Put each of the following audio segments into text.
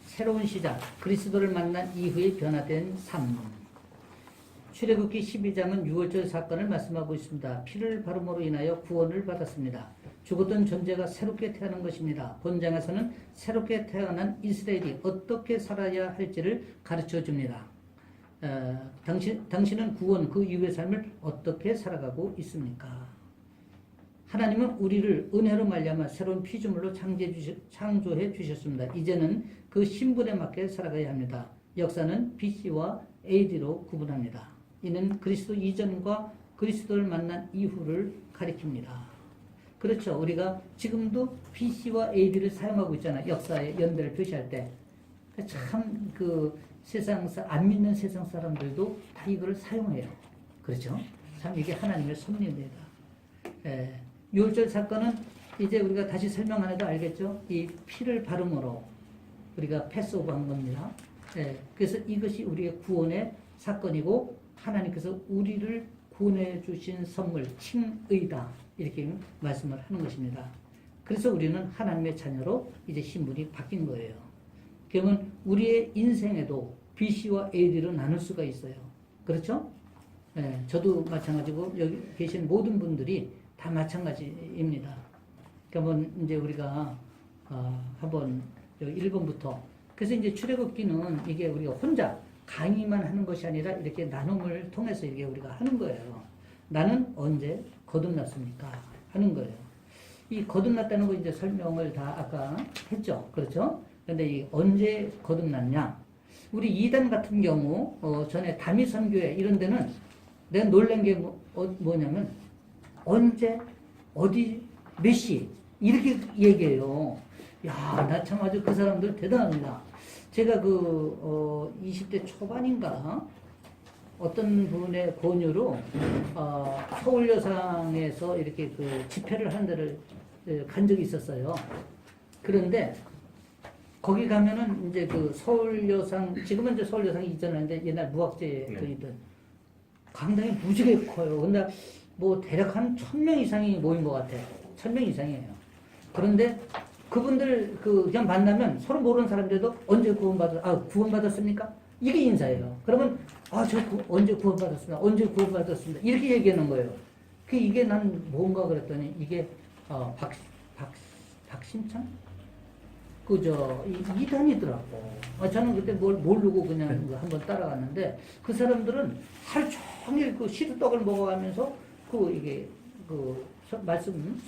새로운 시작, 그리스도를 만난 이후에 변화된 삶. 출애굽기 12장은 6월절 사건을 말씀하고 있습니다. 피를 바름으로 인하여 구원을 받았습니다. 죽었던 존재가 새롭게 태어난 것입니다. 본장에서는 새롭게 태어난 이스라엘이 어떻게 살아야 할지를 가르쳐 줍니다. 당신은 구원 그 이후의 삶을 어떻게 살아가고 있습니까? 하나님은 우리를 은혜로 말미암아 새로운 피조물로 창조해 주셨습니다. 이제는 그 신분에 맞게 살아가야 합니다. 역사는 BC와 AD로 구분합니다. 이는 그리스도 이전과 그리스도를 만난 이후를 가리킵니다. 그렇죠. 우리가 지금도 BC와 AD를 사용하고 있잖아요. 역사의 연대를 표시할 때. 참 안 믿는 세상 사람들도 다 이걸 사용해요. 그렇죠. 참 이게 하나님의 섭리입니다. 유월절 사건은 이제 우리가 다시 설명 안 해도 알겠죠? 이 피를 바름으로 우리가 패스오버 한 겁니다. 그래서 이것이 우리의 구원의 사건이고 하나님께서 우리를 구원해 주신 선물, 칭의다. 이렇게 말씀을 하는 것입니다. 그래서 우리는 하나님의 자녀로 이제 신분이 바뀐 거예요. 그러면 우리의 인생에도 BC와 AD로 나눌 수가 있어요. 그렇죠? 저도 마찬가지고 여기 계신 모든 분들이 다 마찬가지입니다. 그러면 이제 우리가 한번 1번부터 그래서 이제 출애굽기는 이게 우리가 혼자 강의만 하는 것이 아니라 이렇게 나눔을 통해서 이게 우리가 하는 거예요. 나는 언제 거듭났습니까? 하는 거예요. 이 거듭났다는 거 이제 설명을 다 아까 했죠. 그렇죠? 근데 이 언제 거듭났냐? 우리 이단 같은 경우 전에 다미 선교회 이런 데는 내가 놀란 게 뭐냐면 언제 어디 몇 시 이렇게 얘기해요. 야, 나 참 아주 그 사람들 대단합니다. 제가 20대 초반인가 어떤 분의 권유로 서울여상에서 이렇게 집회를 하는 데를 간 적이 있었어요. 그런데 거기 가면은 이제 서울여상, 지금은 이제 서울여상이 이전했는데 옛날 무학재에 있던 강당이 무지개 커요. 근데 뭐 대략 한 1000명 이상이 모인 것 같아요. 1000명 이상이에요. 그런데 그분들 그냥 만나면 서로 모르는 사람들도 언제 구원받았습니까? 이게 인사예요. 그러면 언제 구원받았습니다. 언제 구원받았습니다. 이렇게 얘기하는 거예요. 이게 난 뭔가 그랬더니 이게 박심창? 이단이더라고. 저는 그때 모르고 그냥 한번 따라갔는데 그 사람들은 하루 종일 시루떡을 먹어가면서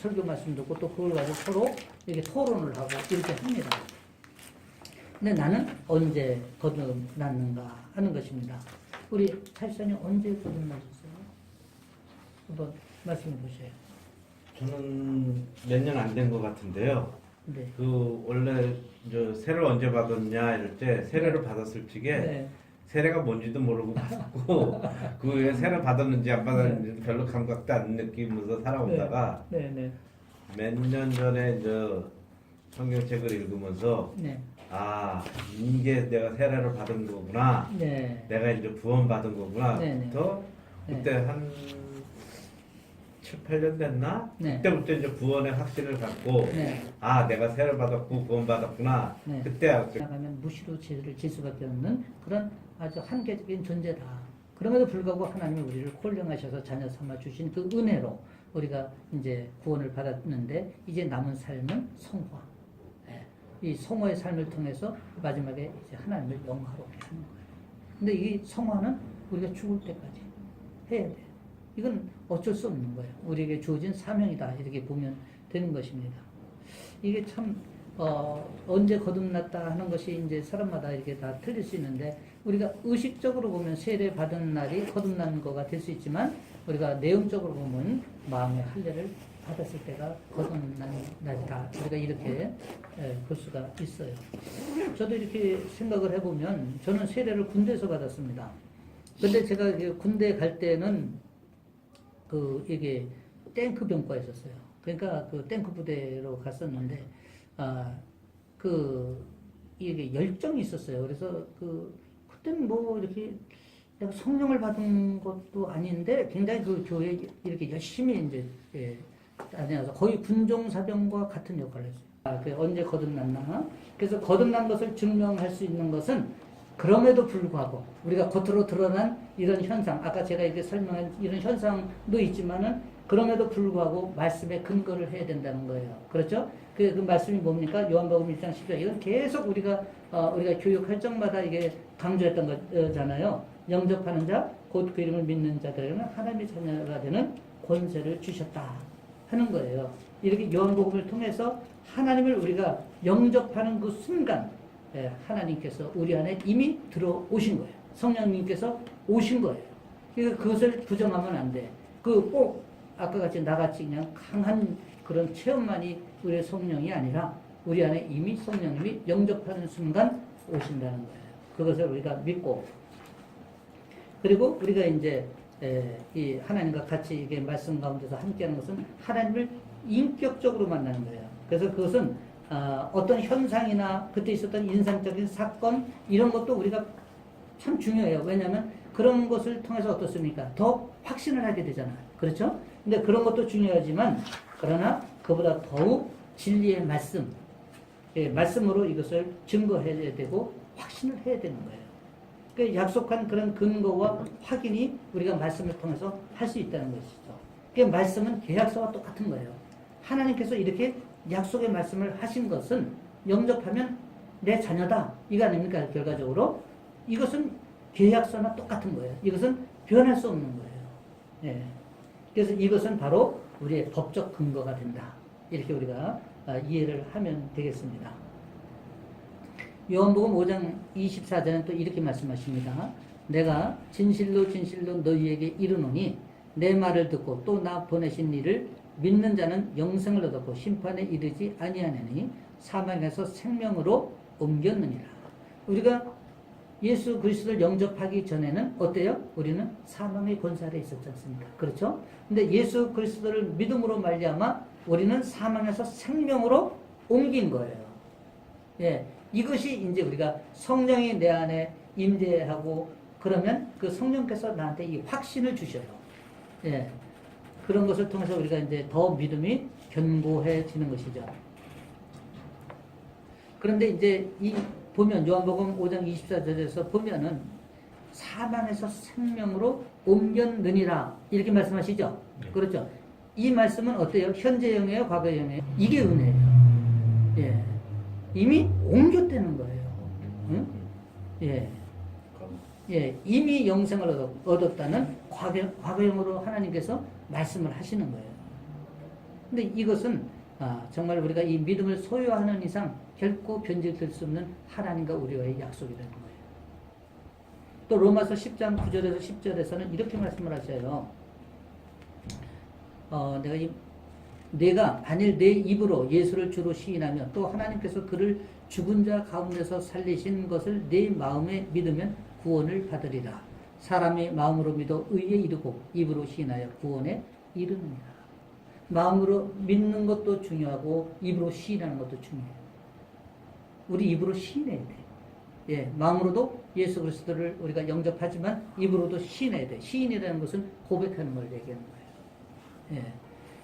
설교 말씀 듣고 또 그걸 가지고 서로 이렇게 토론을 하고 이렇게 합니다. 근데 나는 언제 거듭났는가 하는 것입니다. 우리 탈선이 언제 거듭나셨어요? 한번 말씀해 보세요. 저는 몇 년 안 된 것 같은데요. 네. 원래 세례를 언제 받았냐 이럴 때 세례를 받았을 적에 세례가 뭔지도 모르고 받았고 그 후에 세례 받았는지 안 받았는지 별로 감각도 안 느끼면서 살아오다가 몇 년 전에 성경책을 읽으면서 이게 내가 세례를 받은 거구나, 내가 이제 구원 받은 거구나. 또 그때 한 7, 8년 됐나? 그때부터 이제 구원의 확신을 갖고 내가 세례를 받았고 구원 받았구나. 그때 나가면 무시로 죄를 질 수밖에 없는 그런 아주 한계적인 존재다. 그럼에도 불구하고 하나님이 우리를 콜령하셔서 자녀 삼아 주신 그 은혜로 우리가 이제 구원을 받았는데 이제 남은 삶은 성화. 이 성화의 삶을 통해서 마지막에 이제 하나님을 영화롭게 하는 거예요. 근데 이 성화는 우리가 죽을 때까지 해야 돼요. 이건 어쩔 수 없는 거예요. 우리에게 주어진 사명이다. 이렇게 보면 되는 것입니다. 이게 참, 언제 거듭났다 하는 것이 이제 사람마다 이렇게 다 틀릴 수 있는데, 우리가 의식적으로 보면 세례 받은 날이 거듭난 거가 될 수 있지만, 우리가 내용적으로 보면 마음의 할례를 받았을 때가 거듭난 날이다. 우리가 이렇게 볼 수가 있어요. 저도 이렇게 생각을 해보면, 저는 세례를 군대에서 받았습니다. 근데 제가 군대 갈 때는 이게 탱크 병과에 있었어요. 그러니까 탱크 부대로 갔었는데, 이게 열정이 있었어요. 그래서 그때는 뭐 이렇게 내가 성령을 받은 것도 아닌데 굉장히 교회에 이렇게 열심히 이제 다녀서 거의 군종사병과 같은 역할을 했어요. 언제 거듭났나? 그래서 거듭난 것을 증명할 수 있는 것은 그럼에도 불구하고 우리가 겉으로 드러난 이런 현상, 아까 제가 이렇게 설명한 이런 현상도 있지만은 그럼에도 불구하고 말씀에 근거를 해야 된다는 거예요. 그렇죠? 그 말씀이 뭡니까? 요한복음 1장 10절. 이건 계속 우리가 교육할 적마다 이게 강조했던 거잖아요. 영접하는 자, 곧 그 이름을 믿는 자들에게는 하나님의 자녀가 되는 권세를 주셨다 하는 거예요. 이렇게 요한복음을 통해서 하나님을 우리가 영접하는 그 순간 하나님께서 우리 안에 이미 들어오신 거예요. 성령님께서 오신 거예요. 그러니까 그것을 부정하면 안 돼. 꼭 아까 같이 나같이 그냥 강한 그런 체험만이 우리의 성령이 아니라 우리 안에 이미 성령님이 영접하는 순간 오신다는 거예요. 그것을 우리가 믿고, 그리고 우리가 이제 이 하나님과 같이 이게 말씀 가운데서 함께하는 것은 하나님을 인격적으로 만나는 거예요. 그래서 그것은 어떤 현상이나 그때 있었던 인상적인 사건 이런 것도 우리가 참 중요해요. 왜냐하면 그런 것을 통해서 어떻습니까? 더 확신을 하게 되잖아요. 그렇죠? 근데 그런 것도 중요하지만 그러나 그보다 더욱 진리의 말씀, 말씀으로 이것을 증거해야 되고 확신을 해야 되는 거예요. 그 약속한 그런 근거와 확인이 우리가 말씀을 통해서 할 수 있다는 것이죠. 그 말씀은 계약서와 똑같은 거예요. 하나님께서 이렇게 약속의 말씀을 하신 것은 영접하면 내 자녀다. 이거 아닙니까? 결과적으로. 이것은 계약서나 똑같은 거예요. 이것은 변할 수 없는 거예요. 예. 그래서 이것은 바로 우리의 법적 근거가 된다. 이렇게 우리가 이해를 하면 되겠습니다. 요한복음 5장 24절은 또 이렇게 말씀하십니다. 내가 진실로 진실로 너희에게 이르노니 내 말을 듣고 또 나 보내신 이를 믿는 자는 영생을 얻었고 심판에 이르지 아니하느니 사망에서 생명으로 옮겼느니라. 우리가 예수 그리스도를 영접하기 전에는 어때요? 우리는 사망의 권세 아래 있었지 않습니까? 그렇죠? 근데 예수 그리스도를 믿음으로 말미암아 우리는 사망에서 생명으로 옮긴 거예요. 예, 이것이 이제 우리가 성령이 내 안에 임재하고 그러면 그 성령께서 나한테 이 확신을 주셔요. 예, 그런 것을 통해서 우리가 이제 더 믿음이 견고해지는 것이죠. 그런데 이제 보면 요한복음 5장 24절에서 보면은 사망에서 생명으로 옮겼느니라 이렇게 말씀하시죠. 그렇죠. 이 말씀은 어때요? 현재형이에요, 과거형이에요? 이게 은혜예요. 예, 이미 옮겼다는 거예요. 응? 예, 예, 이미 영생을 얻었다는 과거형으로 하나님께서 말씀을 하시는 거예요. 근데 이것은 정말 우리가 이 믿음을 소유하는 이상 결코 변질될 수 없는 하나님과 우리와의 약속이라는 거예요. 또 로마서 10장 9절에서 10절에서는 이렇게 말씀을 하셔요. 내가 만일 내 입으로 예수를 주로 시인하며 또 하나님께서 그를 죽은 자 가운데서 살리신 것을 내 마음에 믿으면 구원을 받으리라. 사람이 마음으로 믿어 의에 이르고 입으로 시인하여 구원에 이르느니라. 마음으로 믿는 것도 중요하고 입으로 시인하는 것도 중요해요. 우리 입으로 시인해야 돼. 예, 마음으로도 예수 그리스도를 우리가 영접하지만 입으로도 시인해야 돼. 시인이라는 것은 고백하는 걸 얘기하는 거예요. 예.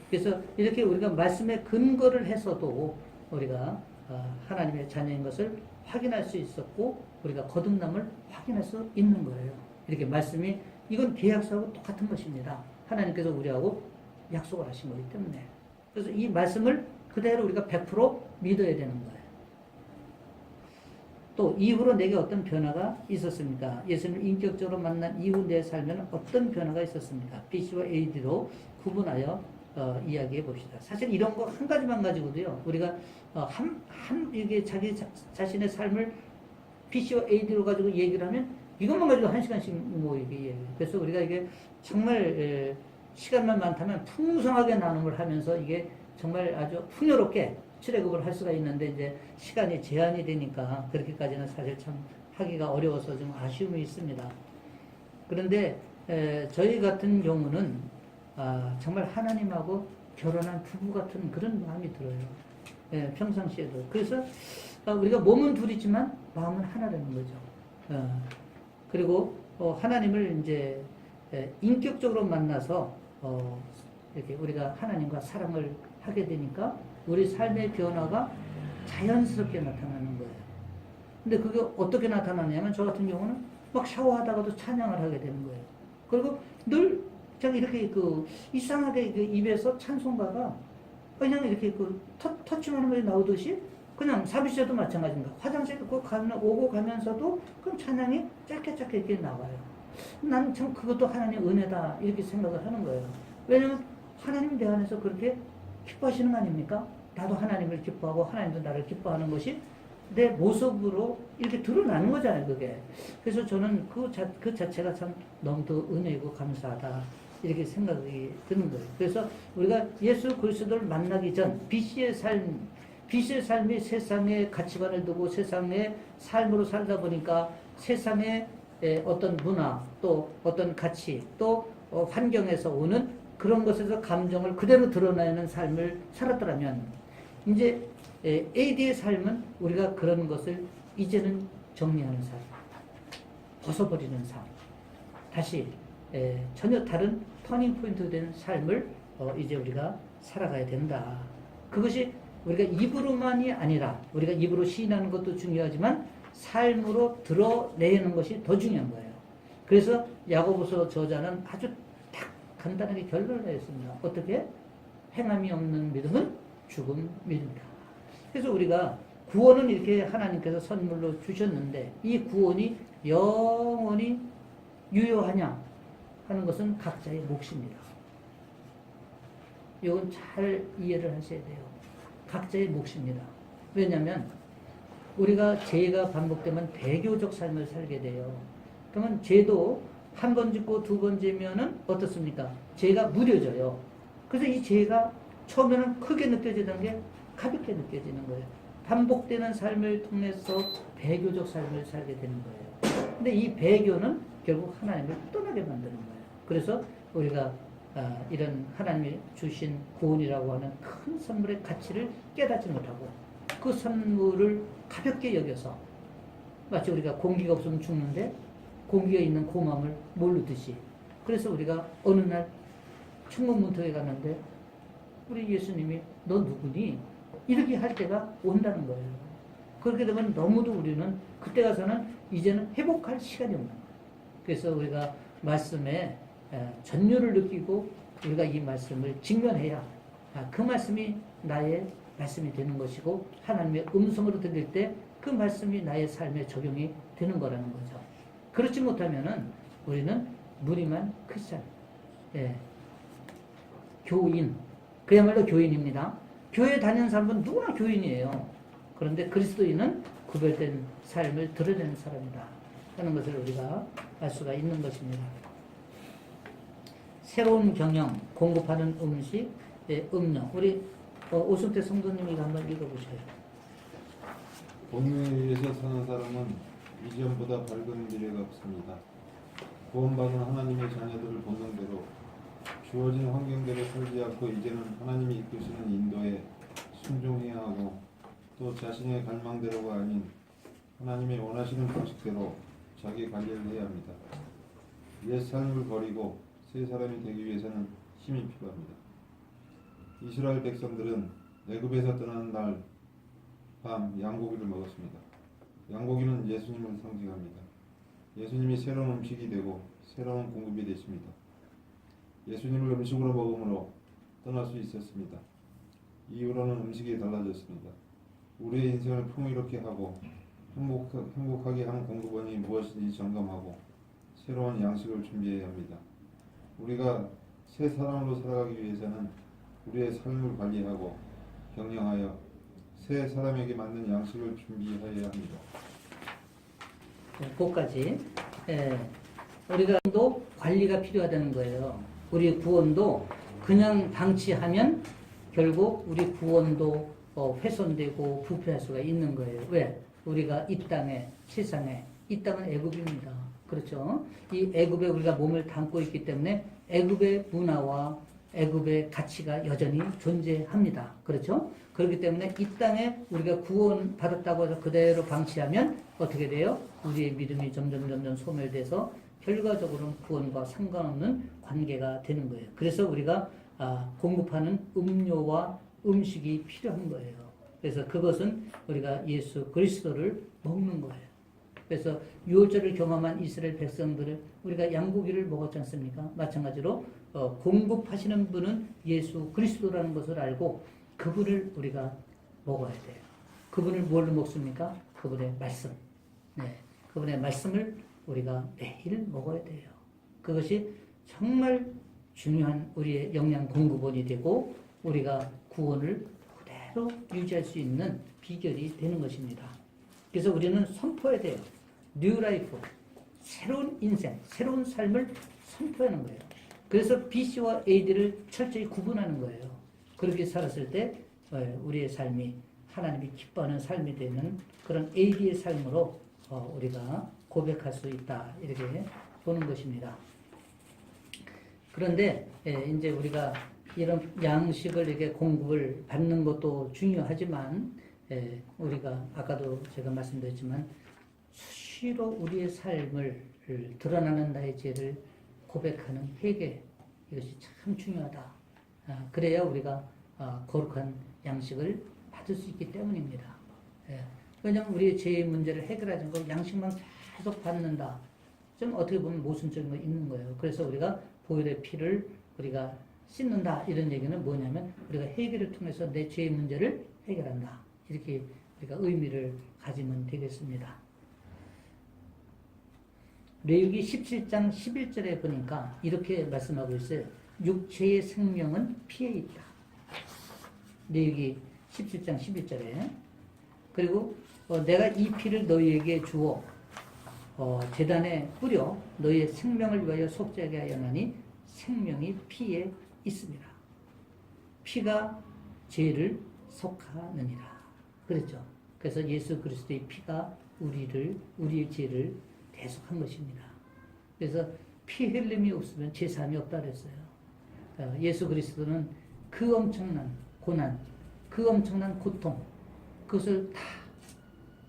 그래서 이렇게 우리가 말씀에 근거를 해서도 우리가 하나님의 자녀인 것을 확인할 수 있었고 우리가 거듭남을 확인할 수 있는 거예요. 이렇게 말씀이 이건 계약서하고 똑같은 것입니다. 하나님께서 우리하고 약속을 하신 거기 때문에. 그래서 이 말씀을 그대로 우리가 100% 믿어야 되는 거예요. 또 이후로 내게 어떤 변화가 있었습니까? 예수님을 인격적으로 만난 이후 내 삶에는 어떤 변화가 있었습니까? BC와 AD로 구분하여 이야기해 봅시다. 사실 이런 거 한 가지만 가지고도요, 우리가 이게 자기 자신의 삶을 BC와 AD로 가지고 얘기를 하면 이것만 가지고 한 시간씩 뭐 얘기해요. 그래서 우리가 이게 정말 시간만 많다면 풍성하게 나눔을 하면서 이게 정말 아주 풍요롭게 출애굽을 할 수가 있는데 이제 시간이 제한이 되니까 그렇게까지는 사실 참 하기가 어려워서 좀 아쉬움이 있습니다. 그런데 저희 같은 경우는 정말 하나님하고 결혼한 부부 같은 그런 마음이 들어요. 예, 평상시에도. 그래서 우리가 몸은 둘이지만 마음은 하나라는 거죠. 그리고 하나님을 이제 인격적으로 만나서 이렇게 우리가 하나님과 사랑을 하게 되니까 우리 삶의 변화가 자연스럽게 나타나는 거예요. 근데 그게 어떻게 나타나냐면 저 같은 경우는 막 샤워하다가도 찬양을 하게 되는 거예요. 그리고 늘 제가 이렇게 이상하게 입에서 찬송가가 그냥 이렇게 터치만 하면 나오듯이 그냥 사비스에도 마찬가지입니다. 화장실 오고 가면서도 그럼 찬양이 짧게 이렇게 나와요. 나는 참 그것도 하나님의 은혜다 이렇게 생각을 하는 거예요. 왜냐면 하나님 내 안에서 그렇게 기뻐하시는 거 아닙니까? 나도 하나님을 기뻐하고 하나님도 나를 기뻐하는 것이 내 모습으로 이렇게 드러나는 거잖아요, 그게. 그래서 저는 그 자체가 참 너무 더 은혜이고 감사하다. 이렇게 생각이 드는 거예요. 그래서 우리가 예수 그리스도를 만나기 전 BC의 삶이 세상의 가치관을 두고 세상의 삶으로 살다 보니까 세상의 어떤 문화 또 어떤 가치 또 환경에서 오는 그런 것에서 감정을 그대로 드러내는 삶을 살았더라면 이제 AD의 삶은 우리가 그런 것을 이제는 정리하는 삶, 벗어버리는 삶, 다시 전혀 다른 터닝 포인트 된 삶을 이제 우리가 살아가야 된다. 그것이 우리가 입으로만이 아니라 우리가 입으로 시인하는 것도 중요하지만 삶으로 드러내는 것이 더 중요한 거예요. 그래서 야고보서 저자는 아주 딱 간단하게 결론을 내렸습니다. 어떻게? 행함이 없는 믿음은 죽은 믿음이다. 그래서 우리가 구원은 이렇게 하나님께서 선물로 주셨는데 이 구원이 영원히 유효하냐 하는 것은 각자의 몫입니다. 이건 잘 이해를 하셔야 돼요. 각자의 몫입니다. 왜냐하면 우리가 죄가 반복되면 배교적 삶을 살게 돼요. 그러면 죄도 한 번 짓고 두 번 지면은 어떻습니까? 죄가 무뎌져요. 그래서 이 죄가 처음에는 크게 느껴지던 게 가볍게 느껴지는 거예요. 반복되는 삶을 통해서 배교적 삶을 살게 되는 거예요. 근데 이 배교는 결국 하나님을 떠나게 만드는 거예요. 그래서 우리가 이런 하나님이 주신 구원이라고 하는 큰 선물의 가치를 깨닫지 못하고 그 선물을 가볍게 여겨서 마치 우리가 공기가 없으면 죽는데 공기가 있는 고마움을 모르듯이 그래서 우리가 어느 날 천국 문턱에 갔는데 우리 예수님이 너 누구니? 이렇게 할 때가 온다는 거예요. 그렇게 되면 너무도 우리는 그때 가서는 이제는 회복할 시간이 없는 거예요. 그래서 우리가 말씀에 전율을 느끼고 우리가 이 말씀을 직면해야 그 말씀이 나의 말씀이 되는 것이고 하나님의 음성으로 들릴 때 그 말씀이 나의 삶에 적용이 되는 거라는 거죠. 그렇지 못하면은 우리는 무림한 크리스찬, 교인, 그야말로 교인입니다. 교회 다니는 사람은 누구나 교인이에요. 그런데 그리스도인은 구별된 삶을 드러내는 사람이다 하는 것을 우리가 알 수가 있는 것입니다. 새로운 경영, 공급하는 음식, 음료. 우리 오순태 성도님이 한번 읽어보세요. 본능에 의해서 사는 사람은 이전보다 밝은 미래가 없습니다. 구원받은 하나님의 자녀들을 본능대로 주어진 환경대로 살지 않고 이제는 하나님이 이끄시는 인도에 순종해야 하고 또 자신의 갈망대로가 아닌 하나님의 원하시는 방식대로 자기 관리를 해야 합니다. 옛 삶을 버리고 새 사람이 되기 위해서는 힘이 필요합니다. 이스라엘 백성들은 애굽에서 떠나는 날 밤 양고기를 먹었습니다. 양고기는 예수님을 상징합니다. 예수님이 새로운 음식이 되고 새로운 공급이 되십니다. 예수님을 음식으로 먹음으로 떠날 수 있었습니다. 이후로는 음식이 달라졌습니다. 우리의 인생을 풍요롭게 하고 행복하게 하는 공급원이 무엇인지 점검하고 새로운 양식을 준비해야 합니다. 우리가 새 사람으로 살아가기 위해서는 우리의 삶을 관리하고 경영하여 새 사람에게 맞는 양식을 준비해야 합니다. 그것까지 우리가 또 관리가 필요하다는 거예요. 우리 구원도 그냥 방치하면 결국 우리 구원도 훼손되고 부패할 수가 있는 거예요. 왜? 우리가 이 땅에 세상에 이 땅은 애굽입니다. 그렇죠? 이 애굽에 우리가 몸을 담고 있기 때문에 애굽의 문화와 애굽의 가치가 여전히 존재합니다. 그렇죠? 그렇기 때문에 이 땅에 우리가 구원 받았다고 해서 그대로 방치하면 어떻게 돼요? 우리의 믿음이 점점 소멸돼서 결과적으로는 구원과 상관없는 관계가 되는 거예요. 그래서 우리가 공급하는 음료와 음식이 필요한 거예요. 그래서 그것은 우리가 예수 그리스도를 먹는 거예요. 그래서 유월절을 경험한 이스라엘 백성들을 우리가 양고기를 먹었지 않습니까? 마찬가지로 공급하시는 분은 예수 그리스도라는 것을 알고 그분을 우리가 먹어야 돼요. 그분을 뭘로 먹습니까? 그분의 말씀. 네, 그분의 말씀을 우리가 매일 먹어야 돼요. 그것이 정말 중요한 우리의 영양 공급원이 되고 우리가 구원을 그대로 유지할 수 있는 비결이 되는 것입니다. 그래서 우리는 선포해야 돼요. 뉴 라이프, 새로운 인생, 새로운 삶을 선포하는 거예요. 그래서 BC와 AD를 철저히 구분하는 거예요. 그렇게 살았을 때 우리의 삶이 하나님이 기뻐하는 삶이 되는 그런 AD의 삶으로 우리가 고백할 수 있다. 이렇게 보는 것입니다. 그런데 이제 우리가 이런 양식을 이렇게 공급을 받는 것도 중요하지만 우리가 아까도 제가 말씀드렸지만 수시로 우리의 삶을 드러나는 나의 죄를 고백하는 회개 이것이 참 중요하다. 그래야 우리가 거룩한 양식을 받을 수 있기 때문입니다. 왜냐하면 우리의 죄의 문제를 해결하지 않고 양식만 계속 받는다. 좀 어떻게 보면 모순적인 거 있는 거예요. 그래서 우리가 보혈의 피를 우리가 씻는다 이런 얘기는 뭐냐면 우리가 회개를 통해서 내 죄의 문제를 해결한다. 이렇게 우리가 의미를 가지면 되겠습니다. 레위기 17장 11절에 보니까 이렇게 말씀하고 있어요. 육체의 생명은 피에 있다. 레위기 17장 11절에 그리고 내가 이 피를 너희에게 주어 제단에 뿌려 너희의 생명을 위하여 속죄하게 하였나니 생명이 피에 있습니다. 피가 죄를 속하느니라. 그랬죠. 그래서 예수 그리스도의 피가 우리의 죄를 대속한 것입니다. 그래서 피 흘림이 없으면 제사함이 없다 그랬어요. 예수 그리스도는 그 엄청난 고난, 그 엄청난 고통, 그것을 다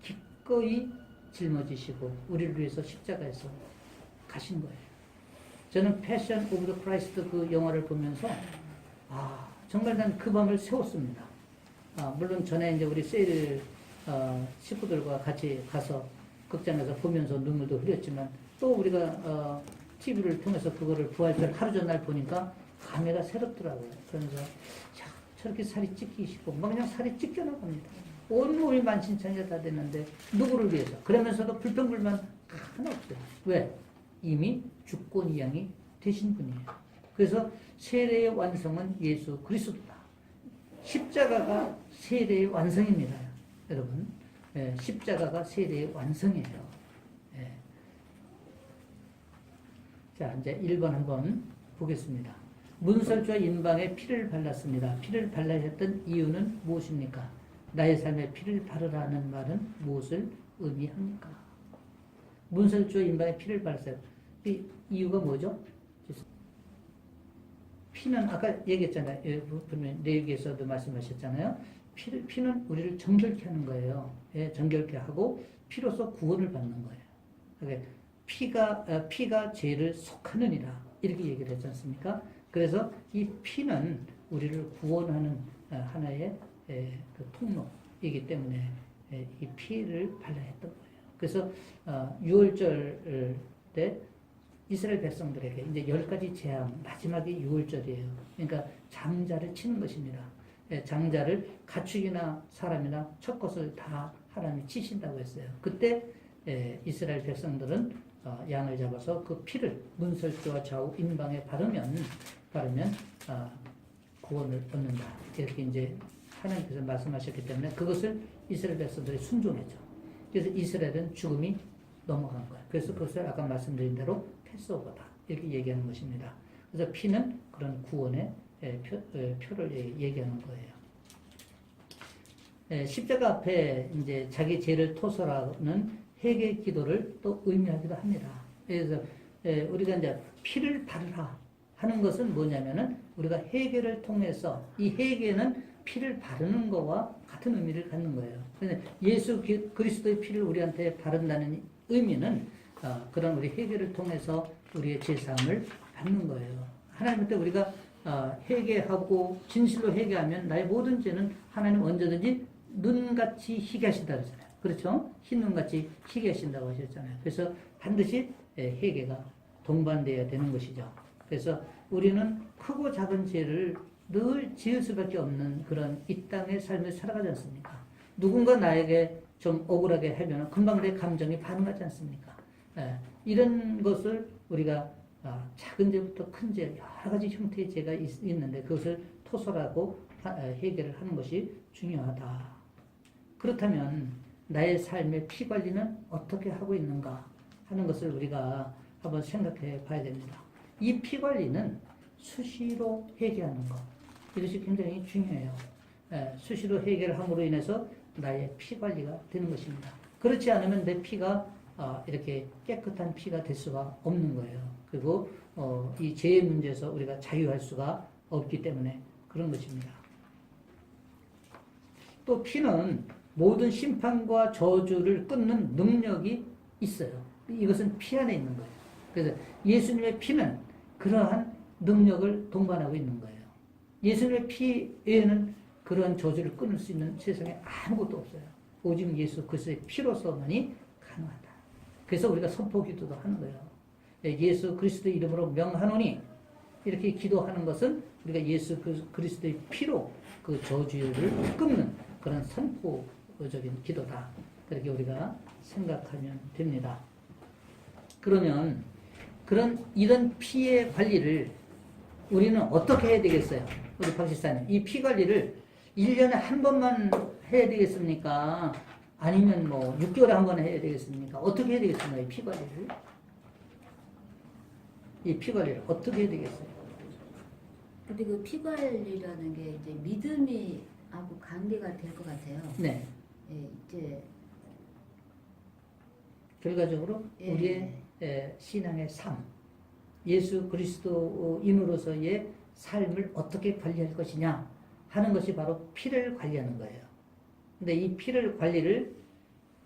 기꺼이 짊어지시고 우리를 위해서 십자가에서 가신 거예요. 저는 패션 오브 더 크라이스트 그 영화를 보면서 정말 난 그 밤을 세웠습니다. 물론 전에 이제 우리 세일 식구들과 같이 가서 극장에서 보면서 눈물도 흘렸지만 또 우리가 TV를 통해서 그거를 부활절 하루 전날 보니까 감회가 새롭더라고요. 그러면서 저렇게 살이 찢기시고 막 그냥 살이 찢겨 나갑니다. 온몸이 만신창이가 다 됐는데 누구를 위해서? 그러면서도 불평불만 하나 없어요. 왜? 이미 주권이양이 되신 분이에요. 그래서 세례의 완성은 예수 그리스도다. 십자가가 세례의 완성입니다. 여러분. 십자가가 세례의 완성이에요. 자, 이제 1번 한번 보겠습니다. 문설주와 인방에 피를 발랐습니다. 피를 발라야 했던 이유는 무엇입니까? 나의 삶에 피를 바르라는 말은 무엇을 의미합니까? 문설주와 인방에 피를 발랐어요. 이 이유가 뭐죠? 피는 아까 얘기했잖아요. 분명히 레위기에서도 말씀하셨잖아요. 피는 우리를 정결케 하는 거예요. 정결케 하고 피로써 구원을 받는 거예요. 그러니까 피가 죄를 속하느니라 이렇게 얘기를 했지 않습니까? 그래서 이 피는 우리를 구원하는 하나의 그 통로이기 때문에 이 피를 발라야 했던 거예요. 그래서 6월절 때 이스라엘 백성들에게 이제 10가지 재앙, 마지막이 6월절이에요. 그러니까 장자를 치는 것입니다. 장자를 가축이나 사람이나 첫 것을 다 하나님이 치신다고 했어요. 그때 이스라엘 백성들은 양을 잡아서 그 피를 문설주와 좌우 인방에 바르면 구원을 얻는다. 이렇게 이제 하나님께서 말씀하셨기 때문에 그것을 이스라엘 백성들이 순종했죠. 그래서 이스라엘은 죽음이 넘어간 거예요. 그래서 그것을 아까 말씀드린 대로 패스오버다. 이렇게 얘기하는 것입니다. 그래서 피는 그런 구원의 표를 얘기하는 거예요. 십자가 앞에 이제 자기 죄를 토설하는 회개 기도를 또 의미하기도 합니다. 그래서 우리가 이제 피를 바르라 하는 것은 뭐냐면은 우리가 회개를 통해서 이 회개는 피를 바르는 것과 같은 의미를 갖는 거예요. 그래서 예수 그리스도의 피를 우리한테 바른다는 의미는 그런 우리 회개를 통해서 우리의 죄사함을 받는 거예요. 하나님한테 우리가 회개하고 진실로 회개하면 나의 모든 죄는 하나님 언제든지 눈같이 희게 하신다 그러잖아요. 그렇죠? 흰 눈같이 희게 하신다고 하셨잖아요. 그래서 반드시 회개가 동반되어야 되는 것이죠. 그래서 우리는 크고 작은 죄를 늘 지을 수밖에 없는 그런 이 땅의 삶을 살아가지 않습니까? 누군가 나에게 좀 억울하게 하면 금방 내 감정이 반응하지 않습니까? 이런 것을 우리가 작은 죄부터 큰 죄, 여러 가지 형태의 죄가 있는데 그것을 토설하고 해결을 하는 것이 중요하다. 그렇다면 나의 삶의 피 관리는 어떻게 하고 있는가 하는 것을 우리가 한번 생각해 봐야 됩니다. 이 피 관리는 수시로 회개하는 것, 이것이 굉장히 중요해요. 수시로 해결함으로 인해서 나의 피 관리가 되는 것입니다. 그렇지 않으면 내 피가 이렇게 깨끗한 피가 될 수가 없는 거예요. 그리고 이 죄의 문제에서 우리가 자유할 수가 없기 때문에 그런 것입니다. 또 피는 모든 심판과 저주를 끊는 능력이 있어요. 이것은 피 안에 있는 거예요. 그래서 예수님의 피는 그러한 능력을 동반하고 있는 거예요. 예수님의 피 외에는 그런 저주를 끊을 수 있는 세상에 아무것도 없어요. 오직 예수 그리스도의 피로서만이 가능하다. 그래서 우리가 선포 기도도 하는 거예요. 예수 그리스도의 이름으로 명하노니 이렇게 기도하는 것은 우리가 예수 그리스도의 피로 그 저주를 끊는 그런 선포적인 기도다. 그렇게 우리가 생각하면 됩니다. 그러면 이런 피의 관리를 우리는 어떻게 해야 되겠어요? 우리 박 집사님, 이 피 관리를 1년에 한 번만 해야 되겠습니까? 아니면 뭐 6개월에 한 번 해야 되겠습니까? 어떻게 해야 되겠습니까? 이 피 관리를? 이 피 관리를 어떻게 해야 되겠어요? 근데 그 피 관리라는 게 이제 믿음이 하고 관계가 될 것 같아요. 네. 예, 이제 결과적으로 예. 우리의 신앙의 삶, 예수 그리스도인으로서의 삶을 어떻게 관리할 것이냐 하는 것이 바로 피를 관리하는 거예요. 근데 이 피를 관리를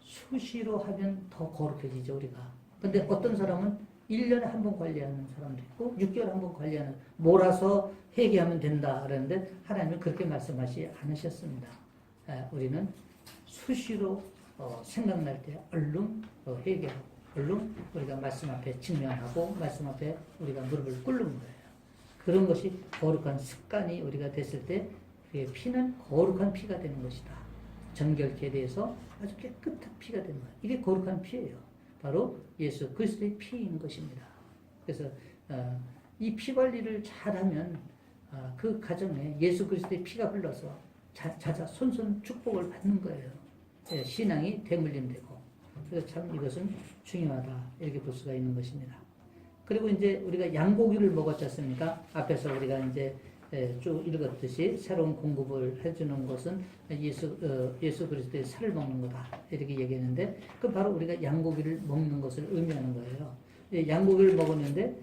수시로 하면 더 거룩해지죠, 우리가. 근데 어떤 사람은 1년에 한 번 관리하는 사람도 있고 6개월에 한 번 관리하는, 몰아서 회개하면 된다 그러는데 하나님은 그렇게 말씀하지 않으셨습니다. 우리는 수시로 생각날 때 얼른 회개하고 얼른 우리가 말씀 앞에 직면하고 말씀 앞에 우리가 무릎을 꿇는 거예요. 그런 것이 거룩한 습관이 우리가 됐을 때 그의 피는 거룩한 피가 되는 것이다. 정결케 대해서 아주 깨끗한 피가 되는 거예요. 이게 거룩한 피예요. 바로 예수 그리스도의 피인 것입니다. 그래서 이 피 관리를 잘하면 그 가정에 예수 그리스도의 피가 흘러서 자자 손손 축복을 받는 거예요. 신앙이 대물림되고. 그래서 참 이것은 중요하다 이렇게 볼 수가 있는 것입니다. 그리고 이제 우리가 양고기를 먹었지 않습니까? 앞에서 우리가 이제 쭉 읽었듯이 새로운 공급을 해주는 것은 예수 그리스도의 살을 먹는 거다 이렇게 얘기했는데 그 바로 우리가 양고기를 먹는 것을 의미하는 거예요. 양고기를 먹었는데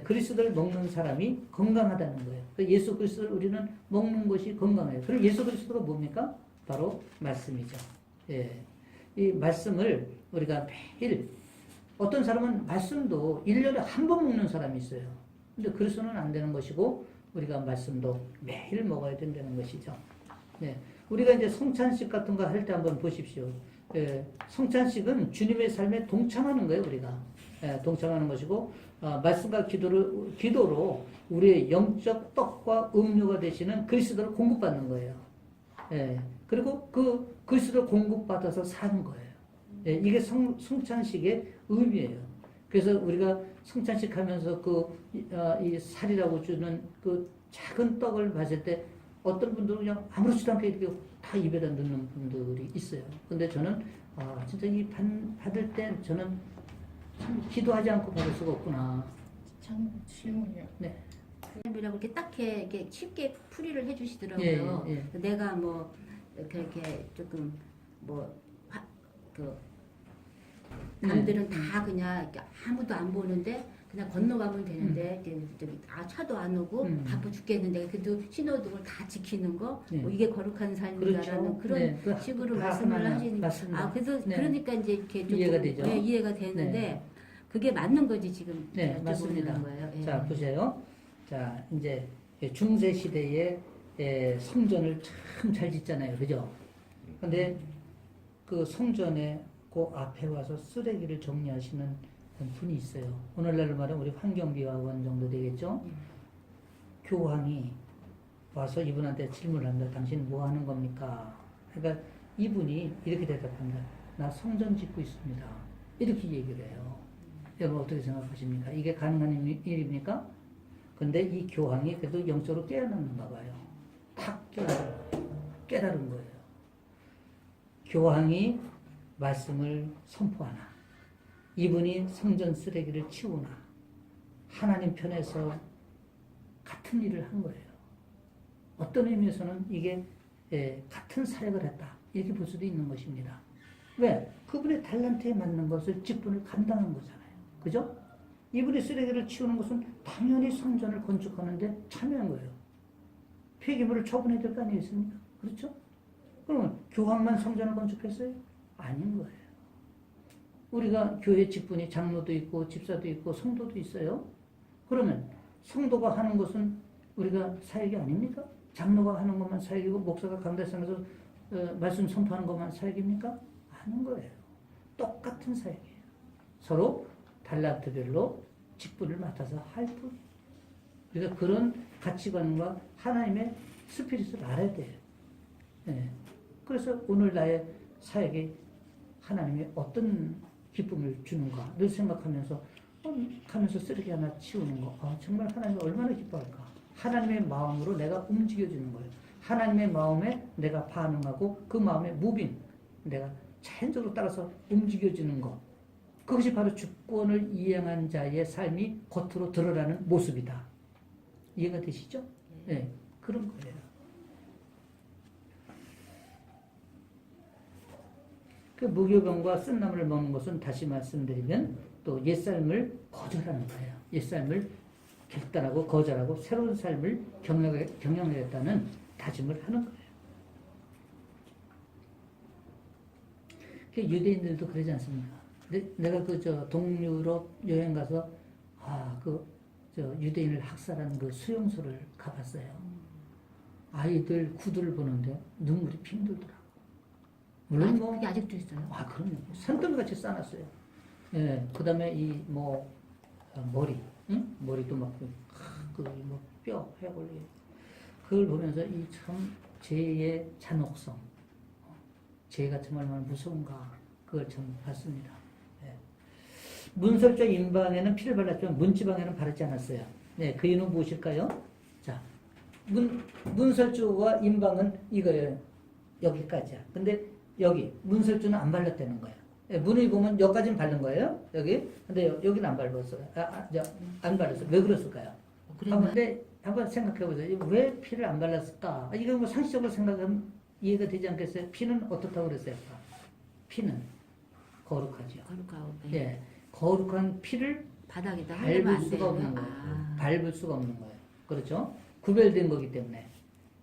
그리스도를 먹는 사람이 건강하다는 거예요. 예수 그리스도를 우리는 먹는 것이 건강해요. 그럼 예수 그리스도가 뭡니까? 바로 말씀이죠. 이 말씀을 우리가 매일, 어떤 사람은 말씀도 1년에 한 번 먹는 사람이 있어요. 근데 그래서는 안 되는 것이고 우리가 말씀도 매일 먹어야 된다는 것이죠. 우리가 이제 성찬식 같은 거 할 때 한번 보십시오. 성찬식은 주님의 삶에 동참하는 거예요, 우리가. 동참하는 것이고, 말씀과 기도로 우리의 영적 떡과 음료가 되시는 그리스도를 공급받는 거예요. 그리고 그 그리스도를 공급받아서 사는 거예요. 이게 성찬식의 의미예요. 그래서 우리가 성찬식 하면서 이 살이라고 주는 그 작은 떡을 맞을 때 어떤 분들은 그냥 아무렇지도 않게 이렇게 다 입에다 넣는 분들이 있어요. 근데 저는 진짜 이 받을 때 저는 참 기도하지 않고 받을 수가 없구나. 참 질문이요. 네. 이라고 이렇게 딱 이렇게 쉽게 풀이를 해주시더라고요. 예. 내가 뭐 이렇게 조금 남들은 다 그냥 이렇게 아무도 안 보는데 그냥 건너가면 되는데 저기 차도 안 오고 바빠 죽겠는데 그래도 신호등을 다 지키는 거 이게 거룩한 삶이다라는 그렇죠. 그런 식으로 말씀을 하시는. 맞습니다. 그래서 그러니까 이제 이렇게 조금 이해가 되죠. 이해가 되는데 그게 맞는 거지 지금. 맞습니다. 거예요. 자, 보세요. 자, 이제 중세 시대에 성전을 참 잘 짓잖아요. 그죠? 근데 그 성전에 그 앞에 와서 쓰레기를 정리하시는 분이 있어요. 오늘날로 말하면 우리 환경비화원 정도 되겠죠. 교황이 와서 이분한테 질문을 합니다. 당신 뭐 하는 겁니까? 그러니까 이분이 이렇게 대답합니다. 나 성전 짓고 있습니다. 이렇게 얘기를 해요. 여러분 어떻게 생각하십니까? 이게 가능한 일입니까? 근데 이 교황이 그래도 영적으로 깨어났는가 봐요. 탁 깨달은 거예요. 교황이 말씀을 선포하나, 이분이 성전 쓰레기를 치우나, 하나님 편에서 같은 일을 한 거예요. 어떤 의미에서는 이게 같은 사역을 했다, 이렇게 볼 수도 있는 것입니다. 왜? 그분의 달란트에 맞는 것을 직분을 감당한 거잖아요. 그죠? 이분이 쓰레기를 치우는 것은 당연히 성전을 건축하는데 참여한 거예요. 폐기물을 처분해야 될 거 아니겠습니까? 그렇죠? 그러면 교황만 성전을 건축했어요? 아닌 거예요. 우리가 교회 직분이 장로도 있고 집사도 있고 성도도 있어요. 그러면 성도가 하는 것은 우리가 사역이 아닙니까? 장로가 하는 것만 사역이고 목사가 강대상에서 말씀 선포하는 것만 사역입니까? 아닌 거예요. 똑같은 사역이에요. 서로 달란트별로 직분을 맡아서 할 뿐. 그러니까 그런 가치관과 하나님의 스피릿을 알아야 돼요. 네. 그래서 오늘 나의 사역에 하나님이 어떤 기쁨을 주는가를 생각하면서 가면서 쓰레기 하나 치우는 거, 정말 하나님이 얼마나 기뻐할까. 하나님의 마음으로 내가 움직여주는 거예요. 하나님의 마음에 내가 반응하고 그 마음의 무빙, 내가 자연적으로 따라서 움직여주는 것, 그것이 바로 주권을 이행한 자의 삶이 겉으로 드러나는 모습이다. 이해가 되시죠? 네, 그런 거예요. 그 무교병과 쓴나물을 먹는 것은 다시 말씀드리면 또 옛삶을 거절하는 거예요. 옛삶을 결단하고 거절하고 새로운 삶을 경영하겠다는 다짐을 하는 거예요. 그 유대인들도 그러지 않습니까? 내가 동유럽 여행 가서 유대인을 학살한 그 수용소를 가봤어요. 아이들 구두를 보는데 눈물이 핑 돌더라고. 물론 그게 아직도 있어요? 그럼요. 산더미같이 싸놨어요. 예, 그 다음에 머리, 응? 머리도 뼈, 해골, 그걸 보면서 이 참 죄의 잔혹성, 죄가 참 얼마나 무서운가, 그걸 참 봤습니다. 예. 문설주와 임방에는 피를 발랐지만 문지방에는 바르지 않았어요. 네, 그 이유는 무엇일까요? 자, 문설주와 임방은 이거예요. 여기까지야. 근데 여기 문설주는 안 발랐다는 거예요. 예, 문을 보면 여기까지는 바른 거예요. 여기. 근데 여기는 안 발랐어요. 안 발랐어요. 왜 그랬을까요? 근데 한번 생각해 보세요. 왜 피를 안 발랐을까? 이거 뭐 상식적으로 생각하면 이해가 되지 않겠어요? 피는 어떻다고 그랬어요? 피는 거룩하죠. 거룩하고. 예, 거룩한 피를 바닥에다 밟을 수가 없는 거예요. 밟을 수가 없는 거예요. 그렇죠? 구별된 거기 때문에.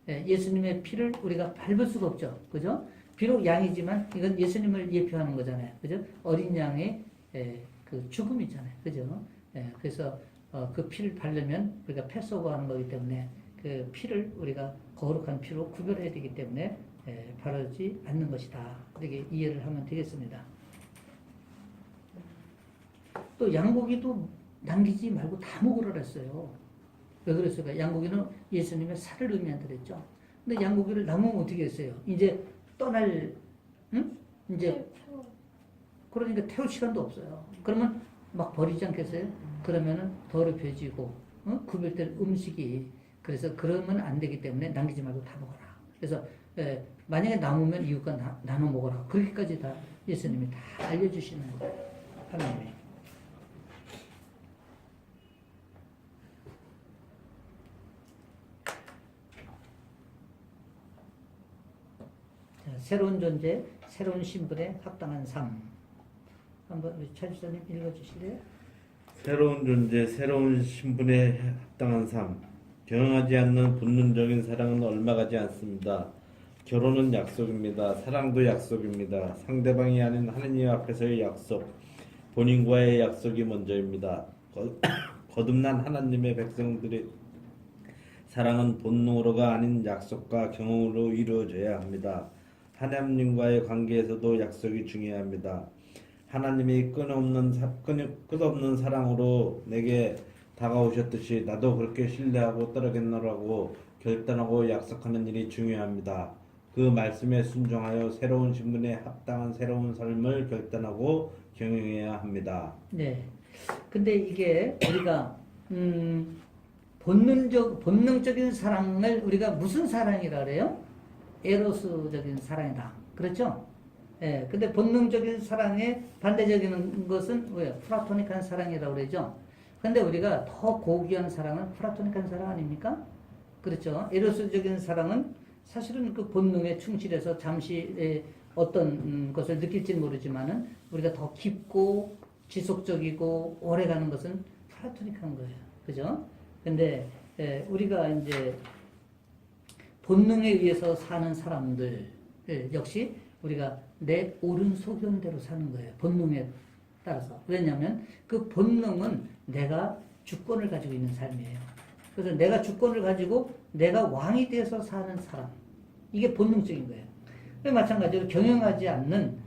예, 예수님의 피를 우리가 밟을 수가 없죠. 그죠? 비록 양이지만 이건 예수님을 예표하는 거잖아요. 그죠? 어린 양의 그 죽음이잖아요. 그죠? 그래서 그 피를 바르면 우리가 패스오버하는 거기 때문에 그 피를 우리가 거룩한 피로 구별해야 되기 때문에 바르지 않는 것이다. 이렇게 이해를 하면 되겠습니다. 또 양고기도 남기지 말고 다 먹으라 그랬어요. 왜 그랬을까요? 양고기는 예수님의 살을 의미한다 그랬죠. 근데 양고기를 남으면 어떻게 했어요? 이제 이제 그러니까 태울 시간도 없어요. 그러면 막 버리지 않겠어요? 그러면은 더럽혀지고 구별될 음식이, 그래서 그러면 안 되기 때문에 남기지 말고 다 먹어라. 그래서 만약에 남으면 이웃과 나눠 먹어라. 그렇게까지 다 예수님이 다 알려주시는 거예요. 하나님이. 새로운 존재, 새로운 신분에 합당한 삶. 한번 우리 차 집사님 읽어주실래요? 새로운 존재, 새로운 신분에 합당한 삶. 경영하지 않는 본능적인 사랑은 얼마 가지 않습니다. 결혼은 약속입니다. 사랑도 약속입니다. 상대방이 아닌 하느님 앞에서의 약속, 본인과의 약속이 먼저입니다. 거듭난 하나님의 백성들의 사랑은 본능으로가 아닌 약속과 경험으로 이루어져야 합니다. 하나님과의 관계에서도 약속이 중요합니다. 하나님이 끝없는 사랑으로 내게 다가오셨듯이 나도 그렇게 신뢰하고 따르겠노라고 결단하고 약속하는 일이 중요합니다. 그 말씀에 순종하여 새로운 신분에 합당한 새로운 삶을 결단하고 경영해야 합니다. 네. 근데 이게 우리가 본능적인 사랑을 우리가 무슨 사랑이라 그래요? 에로스적인 사랑이다. 그렇죠? 예. 근데 본능적인 사랑의 반대적인 것은 뭐예요? 플라토닉한 사랑이라고 그러죠. 근데 우리가 더 고귀한 사랑은 플라토닉한 사랑 아닙니까? 그렇죠. 에로스적인 사랑은 사실은 그 본능에 충실해서 잠시 어떤 것을 느낄지는 모르지만은 우리가 더 깊고 지속적이고 오래가는 것은 플라토닉한 거예요. 그죠? 근데 우리가 이제 본능에 의해서 사는 사람들 역시 우리가 내 옳은 소견대로 사는 거예요. 본능에 따라서. 왜냐하면 그 본능은 내가 주권을 가지고 있는 삶이에요. 그래서 내가 주권을 가지고 내가 왕이 돼서 사는 사람. 이게 본능적인 거예요. 마찬가지로 경영하지 않는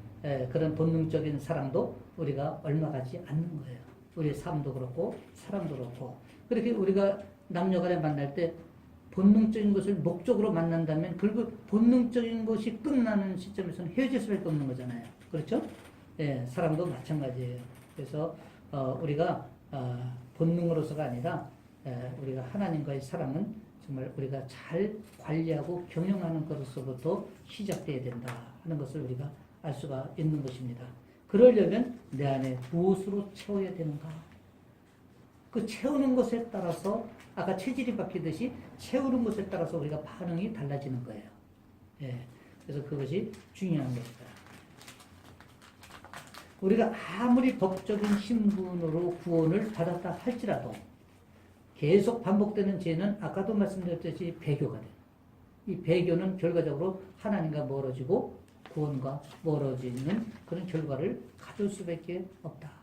그런 본능적인 사랑도 우리가 얼마 가지 않는 거예요. 우리의 삶도 그렇고 사랑도 그렇고. 그렇게 우리가 남녀간에 만날 때 본능적인 것을 목적으로 만난다면 결국 본능적인 것이 끝나는 시점에서는 헤어질 수밖에 없는 거잖아요. 그렇죠? 예, 사랑도 마찬가지예요. 그래서 우리가 본능으로서가 아니라 우리가 하나님과의 사랑은 정말 우리가 잘 관리하고 경영하는 것으로서부터 시작돼야 된다 하는 것을 우리가 알 수가 있는 것입니다. 그러려면 내 안에 무엇으로 채워야 되는가? 그 채우는 것에 따라서 아까 체질이 바뀌듯이 채우는 것에 따라서 우리가 반응이 달라지는 거예요. 예, 그래서 그것이 중요한 것이다. 우리가 아무리 법적인 신분으로 구원을 받았다 할지라도 계속 반복되는 죄는 아까도 말씀드렸듯이 배교가 돼요. 이 배교는 결과적으로 하나님과 멀어지고 구원과 멀어지는 그런 결과를 가져올 수밖에 없다.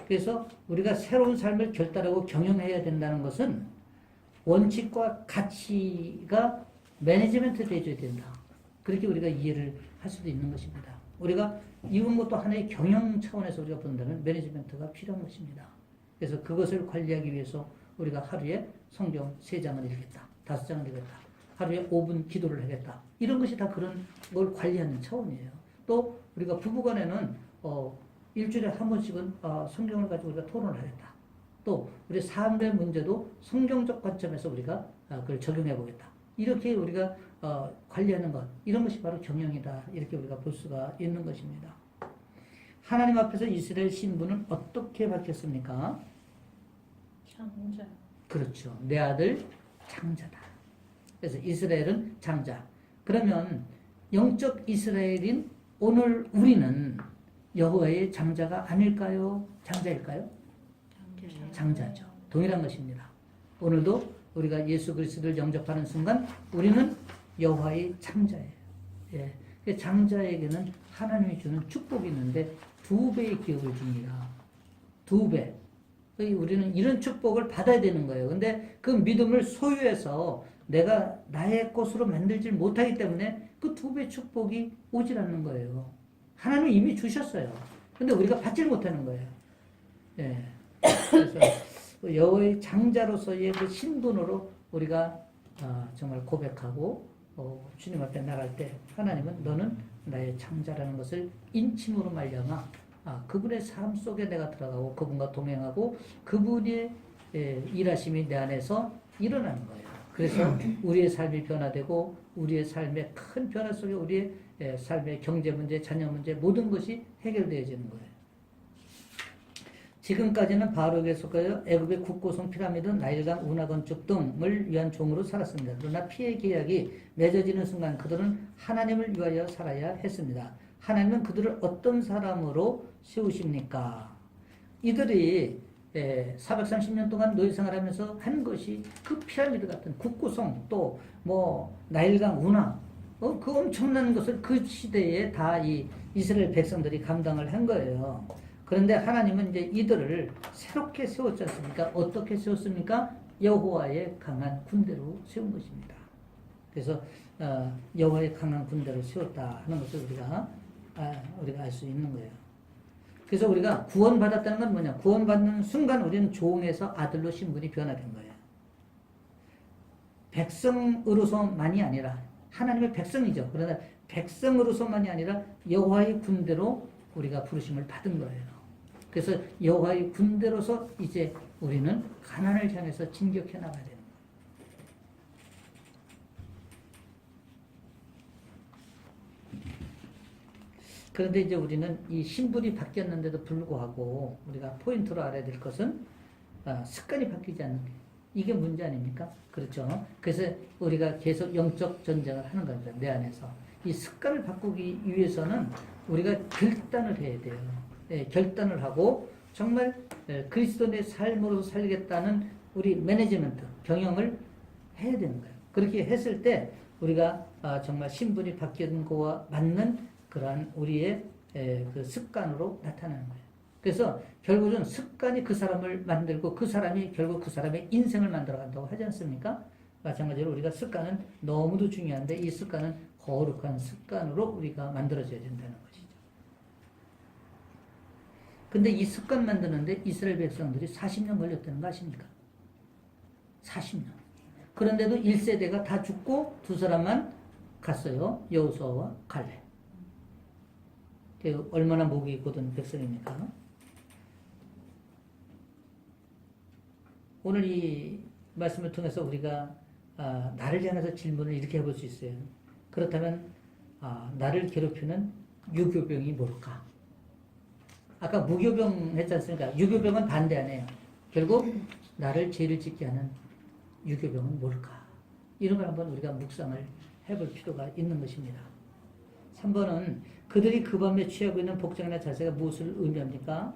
그래서 우리가 새로운 삶을 결단하고 경영해야 된다는 것은 원칙과 가치가 매니지먼트 되어야 된다. 그렇게 우리가 이해를 할 수도 있는 것입니다. 우리가 이런 것도 하나의 경영 차원에서 우리가 본다면 매니지먼트가 필요한 것입니다. 그래서 그것을 관리하기 위해서 우리가 하루에 성경 3장을 읽겠다. 5장을 읽겠다. 하루에 5분 기도를 하겠다. 이런 것이 다 그런 걸 관리하는 차원이에요. 또 우리가 부부간에는 일주일에 한 번씩은 성경을 가지고 우리가 토론을 하겠다. 또 우리 삶의 문제도 성경적 관점에서 우리가 그걸 적용해 보겠다. 이렇게 우리가 관리하는 것, 이런 것이 바로 경영이다. 이렇게 우리가 볼 수가 있는 것입니다. 하나님 앞에서 이스라엘 신부는 어떻게 밝혔습니까? 장자. 그렇죠. 내 아들 장자다. 그래서 이스라엘은 장자. 그러면 영적 이스라엘인 오늘 우리는 여호와의 장자가 아닐까요? 장자일까요? 장자죠. 동일한 것입니다. 오늘도 우리가 예수 그리스도를 영접하는 순간 우리는 여호와의 장자예요. 예. 장자에게는 하나님이 주는 축복이 있는데 2배의 기업을 줍니다. 2배. 우리는 이런 축복을 받아야 되는 거예요. 근데 그 믿음을 소유해서 내가 나의 것으로 만들지 못하기 때문에 그 2배 축복이 오질 않는 거예요. 하나님은 이미 주셨어요. 근데 우리가 받질 못하는 거예요. 예. 그래서 여호와의 장자로서의 그 신분으로 우리가 정말 고백하고 주님 앞에 나갈 때 하나님은 너는 나의 장자라는 것을 인침으로 말려나 그분의 삶 속에 내가 들어가고 그분과 동행하고 그분의 일하심이 내 안에서 일어나는 거예요. 그래서 우리의 삶이 변화되고 우리의 삶의 큰 변화 속에 우리의 삶의 경제 문제, 자녀 문제 모든 것이 해결되어지는 거예요. 지금까지는 바로에게 속하여 애굽의 국고성 피라미드, 나일강 운하 건축 등을 위한 종으로 살았습니다. 그러나 피의 계약이 맺어지는 순간 그들은 하나님을 위하여 살아야 했습니다. 하나님은 그들을 어떤 사람으로 세우십니까? 이들이 430년 동안 노예 생활하면서 한 것이 그 피라미드 같은 국고성 또 뭐 나일강 운하 그 엄청난 것을 그 시대에 다 이 이스라엘 백성들이 감당을 한 거예요. 그런데 하나님은 이제 이들을 새롭게 세웠지 않습니까? 어떻게 세웠습니까? 여호와의 강한 군대로 세운 것입니다. 그래서 여호와의 강한 군대를 세웠다 하는 것을 우리가 알 수 있는 거예요. 그래서 우리가 구원받았다는 건 뭐냐? 구원받는 순간 우리는 종에서 아들로 신분이 변화된 거예요. 백성으로서만이 아니라 하나님의 백성이죠. 그러나 백성으로서만이 아니라 여호와의 군대로 우리가 부르심을 받은 거예요. 그래서 여호와의 군대로서 이제 우리는 가나안을 향해서 진격해 나가야 되는 거예요. 그런데 이제 우리는 이 신분이 바뀌었는데도 불구하고 우리가 포인트로 알아야 될 것은 습관이 바뀌지 않는 게 이게 문제 아닙니까? 그렇죠. 그래서 우리가 계속 영적 전쟁을 하는 겁니다. 내 안에서. 이 습관을 바꾸기 위해서는 우리가 결단을 해야 돼요. 결단을 하고 정말 그리스도의 삶으로 살겠다는 우리 매니지먼트, 경영을 해야 되는 거예요. 그렇게 했을 때 우리가 정말 신분이 바뀐 거와 맞는 그러한 우리의 그 습관으로 나타나는 거예요. 그래서 결국은 습관이 그 사람을 만들고 그 사람이 결국 그 사람의 인생을 만들어 간다고 하지 않습니까? 마찬가지로 우리가 습관은 너무도 중요한데 이 습관은 거룩한 습관으로 우리가 만들어져야 된다는 것이죠. 근데 이 습관 만드는데 이스라엘 백성들이 40년 걸렸다는 거 아십니까? 40년. 그런데도 1세대가 다 죽고 두 사람만 갔어요. 여호수아와 갈렙. 얼마나 목이 곧은 백성입니까? 오늘 이 말씀을 통해서 우리가 나를 향해서 질문을 이렇게 해볼 수 있어요. 그렇다면 나를 괴롭히는 유교병이 뭘까? 아까 무교병 했지 않습니까? 유교병은 반대 안 해요. 결국 나를 죄를 짓게 하는 유교병은 뭘까? 이런 걸 한번 우리가 묵상을 해볼 필요가 있는 것입니다. 3번은 그들이 그 밤에 취하고 있는 복장이나 자세가 무엇을 의미합니까?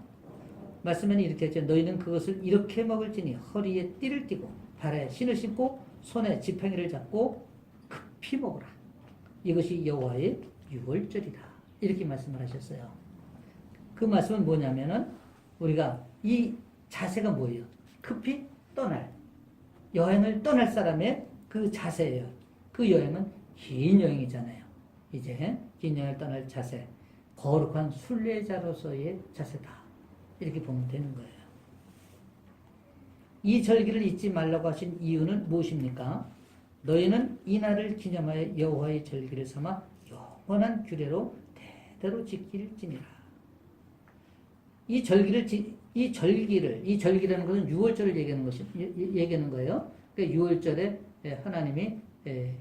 말씀은 이렇게 했죠. 너희는 그것을 이렇게 먹을지니 허리에 띠를 띠고 발에 신을 신고 손에 지팡이를 잡고 급히 먹으라. 이것이 여호와의 유월절이다. 이렇게 말씀을 하셨어요. 그 말씀은 뭐냐면은 우리가 이 자세가 뭐예요? 급히 떠날 여행을 떠날 사람의 그 자세예요. 그 여행은 긴 여행이잖아요. 이제 긴 여행을 떠날 자세, 거룩한 순례자로서의 자세다. 이렇게 보면 되는 거예요. 이 절기를 잊지 말라고 하신 이유는 무엇입니까? 너희는 이 날을 기념하여 여호와의 절기를 삼아 영원한 규례로 대대로 지킬지니라. 이 절기라는 것은 유월절을 얘기하는 거예요. 그러니까 유월절에 하나님이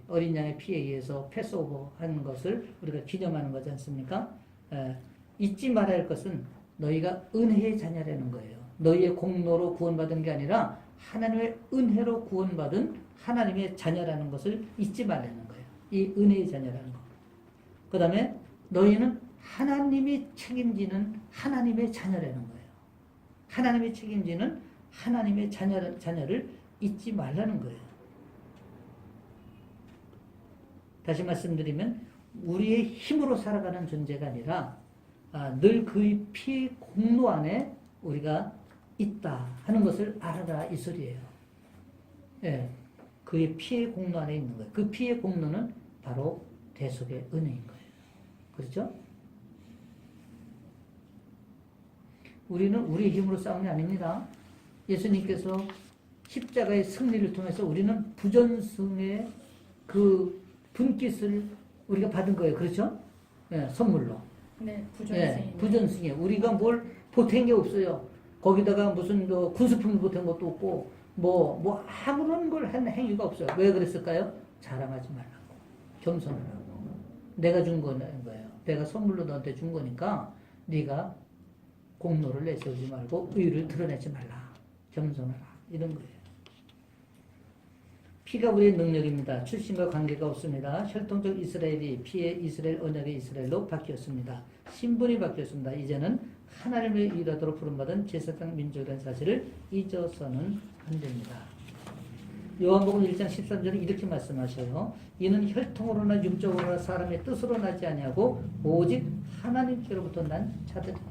어린 양의 피에 의해서 패스오버 하는 것을 우리가 기념하는 거지 않습니까? 잊지 말아야 할 것은 너희가 은혜의 자녀라는 거예요. 너희의 공로로 구원받은 게 아니라 하나님의 은혜로 구원받은 하나님의 자녀라는 것을 잊지 말라는 거예요. 이 은혜의 자녀라는 거. 그 다음에 너희는 하나님이 책임지는 하나님의 자녀라는 거예요. 하나님이 책임지는 하나님의 자녀를 잊지 말라는 거예요. 다시 말씀드리면 우리의 힘으로 살아가는 존재가 아니라 늘 그의 피의 공로 안에 우리가 있다 하는 것을 알아라 이 소리예요. 예, 그의 피의 공로 안에 있는 거예요. 그 피의 공로는 바로 대속의 은혜인 거예요. 그렇죠? 우리는 우리의 힘으로 싸우는 게 아닙니다. 예수님께서 십자가의 승리를 통해서 우리는 부전승의 그 분깃을 우리가 받은 거예요. 그렇죠? 예, 선물로. 네, 부전승이에 우리가 뭘 보탠 게 없어요. 거기다가 무슨 군수품을 보탠 것도 없고 뭐 아무런 걸 한 행위가 없어요. 왜 그랬을까요? 자랑하지 말라고. 겸손하라고. 내가 준 거예요. 내가 선물로 너한테 준 거니까 네가 공로를 내세우지 말고 의를 드러내지 말라. 겸손하라. 이런 거예요. 피가 우리의 능력입니다. 출신과 관계가 없습니다. 혈통적 이스라엘이 피의 이스라엘, 언약의 이스라엘로 바뀌었습니다. 신분이 바뀌었습니다. 이제는 하나님의 일하도록 부름받은 제사장 민족이라는 사실을 잊어서는 안 됩니다. 요한복음 1장 13절에 이렇게 말씀하셔요. 이는 혈통으로나 육적으로나 사람의 뜻으로 나지 아니하고 오직 하나님께로부터 난 자들이라.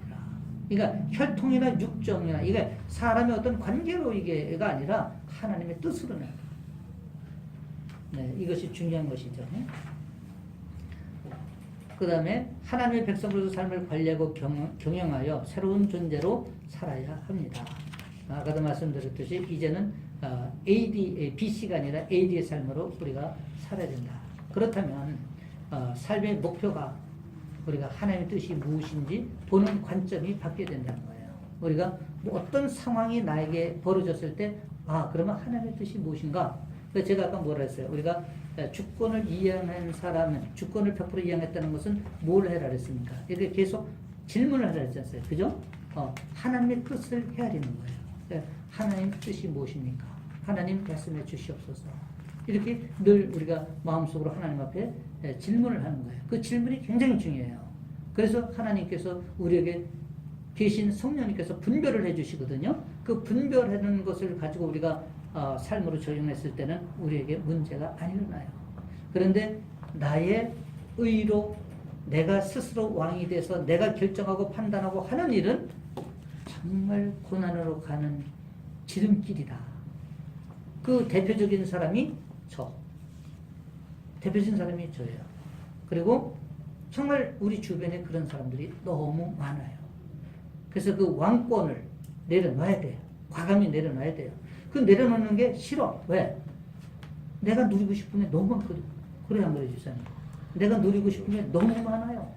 그러니까 혈통이나 육정이나 이게 사람의 어떤 관계로 이게가 아니라 하나님의 뜻으로 나. 네, 이것이 중요한 것이죠. 그 다음에 하나님의 백성으로서 삶을 관리하고 경영하여 새로운 존재로 살아야 합니다. 아까도 말씀드렸듯이 이제는 BC가 아니라 AD의 삶으로 우리가 살아야 된다. 그렇다면 삶의 목표가 우리가 하나님의 뜻이 무엇인지 보는 관점이 바뀌어야 된다는 거예요. 우리가 뭐 어떤 상황이 나에게 벌어졌을 때 그러면 하나님의 뜻이 무엇인가? 그래서 제가 아까 뭐라 했어요? 우리가 주권을 이양한 사람은 주권을 100% 이양했다는 것은 뭘 해라 그랬습니까? 이렇게 계속 질문을 하라 했잖아요. 그죠? 하나님의 뜻을 헤아리는 거예요. 하나님 뜻이 무엇입니까? 하나님 말씀해 주시옵소서. 이렇게 늘 우리가 마음속으로 하나님 앞에 질문을 하는 거예요. 그 질문이 굉장히 중요해요. 그래서 하나님께서 우리에게 계신 성령님께서 분별을 해주시거든요. 그 분별하는 것을 가지고 우리가 삶으로 적용했을 때는 우리에게 문제가 안 일어나요. 그런데 나의 의로 내가 스스로 왕이 돼서 내가 결정하고 판단하고 하는 일은 정말 고난으로 가는 지름길이다. 그 대표적인 사람이 대표적인 사람이 저예요. 그리고 정말 우리 주변에 그런 사람들이 너무 많아요. 그래서 그 왕권을 내려놔야 돼요. 과감히 내려놔야 돼요. 그 내려놓는 게 싫어. 왜? 내가 누리고 싶은 게 너무 많거든. 그래 안 그래 주사님? 내가 누리고 싶은 게 너무 많아요.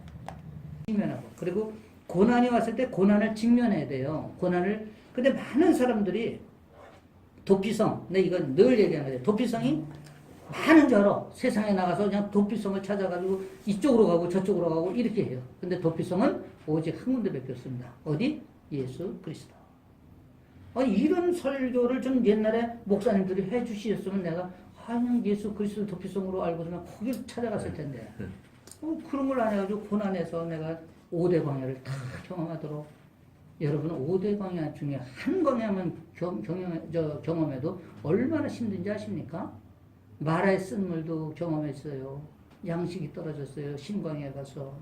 직면하고. 그리고 고난이 왔을 때 고난을 직면해야 돼요. 근데 많은 사람들이 도피성, 이건 늘 얘기하는 거예요. 도피성이 많은 줄 알아. 세상에 나가서 그냥 도피성을 찾아가지고 이쪽으로 가고 저쪽으로 가고 이렇게 해요. 근데 도피성은 오직 한 군데밖에 없습니다. 어디? 예수 그리스도. 이런 설교를 좀 옛날에 목사님들이 해주셨으면 내가 그냥 예수 그리스도 도피성으로 알고서는 거기 찾아갔을 텐데 그런 걸 안 해가지고 고난에서 내가 5대 광야를 다 경험하도록 여러분 5대 광야 중에 한 광야만 경험해도 얼마나 힘든지 아십니까? 마라의 쓴물도 경험했어요. 양식이 떨어졌어요. 신광야에 가서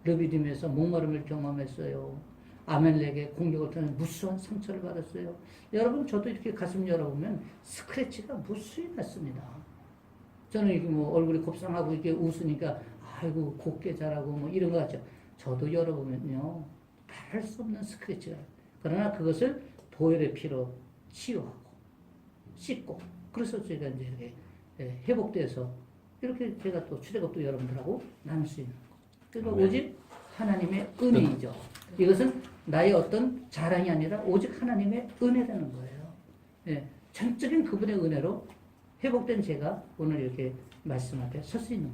르비딤에서 목마름을 경험했어요. 아멜렉의 공격을 통해 무수한 상처를 받았어요. 여러분 저도 이렇게 가슴 열어보면 스크래치가 무수히 났습니다. 저는 이렇게 뭐 얼굴이 곱상하고 이렇게 웃으니까 아이고 곱게 자라고 뭐 이런 거 같죠. 저도 열어보면요 말할 수 없는 스크래치가. 그러나 그것을 보혈의 피로 치유하고 씻고 그래서 저희가 이제 이렇게 회복돼서 이렇게 제가 또 출애굽도 여러분들하고 나눌 수 있는 거. 그러니까 오직 하나님의 은혜이죠. 이것은 나의 어떤 자랑이 아니라 오직 하나님의 은혜라는 거예요. 전적인 그분의 은혜로 회복된 제가 오늘 이렇게 말씀 앞에 설 수 있는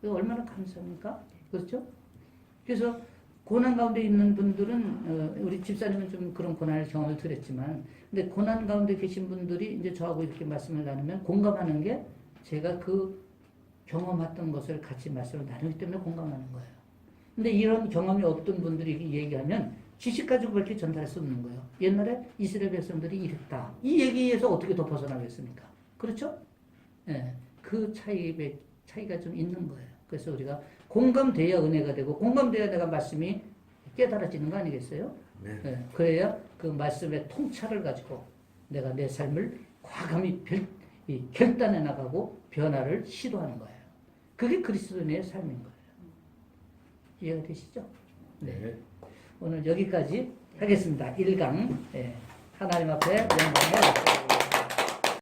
거예요. 얼마나 감사합니까? 그렇죠? 그래서 고난 가운데 있는 분들은 우리 집사님은 좀 그런 고난을 경험을 드렸지만 근데 고난 가운데 계신 분들이 이제 저하고 이렇게 말씀을 나누면 공감하는 게 제가 그 경험했던 것을 같이 말씀을 나누기 때문에 공감하는 거예요. 근데 이런 경험이 없던 분들이 얘기하면 지식 가지고 그렇게 전달할 수 없는 거예요. 옛날에 이스라엘 백성들이 이랬다. 이 얘기에서 어떻게 더 벗어나겠습니까? 그렇죠? 그 차이가 좀 있는 거예요. 그래서 우리가 공감돼야 은혜가 되고 공감돼야 내가 말씀이 깨달아지는 거 아니겠어요? 네. 그래야 그 말씀의 통찰을 가지고 내가 내 삶을 과감히 결단해 나가고 변화를 시도하는 거예요. 그게 그리스도인의 삶인 거예요. 이해가 되시죠? 네. 오늘 여기까지 하겠습니다. 1강 하나님 앞에 영광을